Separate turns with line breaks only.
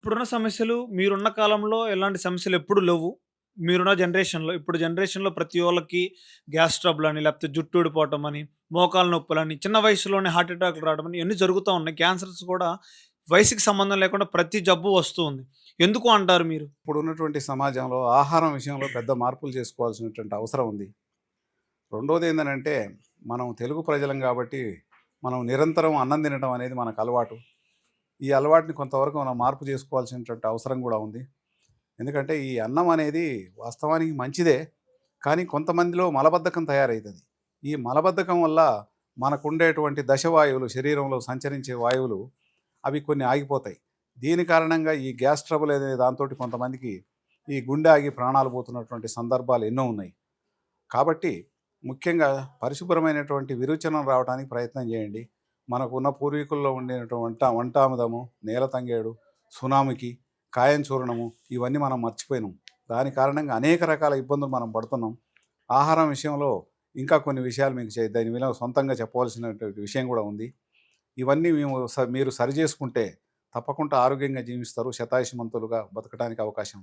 ఇప్పుడున్న సమస్యలు మీరున్న కాలంలో ఎలాంటి సమస్యలు ఎప్పుడు లేవు. మీరున్న జనరేషన్‌లో ఇప్పుడు జనరేషన్‌లో ప్రతి ఒళ్ళకి గ్యాస్ ట్రబులని, లేకపోతే జుట్టు ఊడిపోవటం అని, మోకాళ్ళ నొప్పులని, చిన్న వయసులోనే హార్ట్ అటాక్‌లు రావడం అని ఇయన్నీ జరుగుతా ఉన్నాయి. క్యాన్సర్స్ కూడా వయసుకి సంబంధం లేకుండా ప్రతి జబ్బు వస్తూ ఉంది. ఎందుకు అంటారు మీరు?
ఇప్పుడున్నటువంటి సమాజంలో ఆహారం విషయంలో పెద్ద మార్పులు చేసుకోవాల్సినటువంటి అవసరం ఉంది. రెండోదేందనంటే, మనం తెలుగు ప్రజలం గాబట్టి, మనం నిరంతరం అన్నం తినటం అనేది మనకు అలవాటు. ఈ అలవాటుని కొంతవరకు మనం మార్పు చేసుకోవాల్సినటువంటి అవసరం గూడా ఉంది. ఎందుకంటే, ఈ అన్నం అనేది వాస్తవానికి మంచిదే. కానీ కొంతమందిలో మలబద్ధకం తయారైతది. ఈ మలబద్ధకం వల్ల మనకుండేటువంటి దశవాయువులు, శరీరంలో సంచరించే వాయువులు అవి కొన్ని ఆగిపోతాయి. దీని కారణంగా ఈ గ్యాస్ ట్రబుల్ అనే దాంతోటి కొంతమందికి ఈ గుండె ఆగి ప్రాణాలు పోతున్నటువంటి సందర్భాలు ఎన్నో ఉన్నాయి. కాబట్టి ముఖ్యంగా పరిశుభ్రమైనటువంటి విరేచనం రావడానికి ప్రయత్నం చేయండి. మనకున్న పూర్వీకుల్లో ఉండేటువంటి వంటాముదము, నేల తంగేడు, సునామికి, కాయం చూర్ణము ఇవన్నీ మనం మర్చిపోయినాం. దాని కారణంగా అనేక రకాల ఇబ్బందులు మనం పడుతున్నాం. ఆహారం విషయంలో ఇంకా కొన్ని విషయాలు మీకు దాని మీద సొంతంగా చెప్పవలసినటువంటి విషయం కూడా ఉంది. ఇవన్నీ మీరు సరిచేసుకుంటే తప్పకుండా ఆరోగ్యంగా జీవిస్తారు. శతాయుషిమంతులుగా బతకడానికి అవకాశం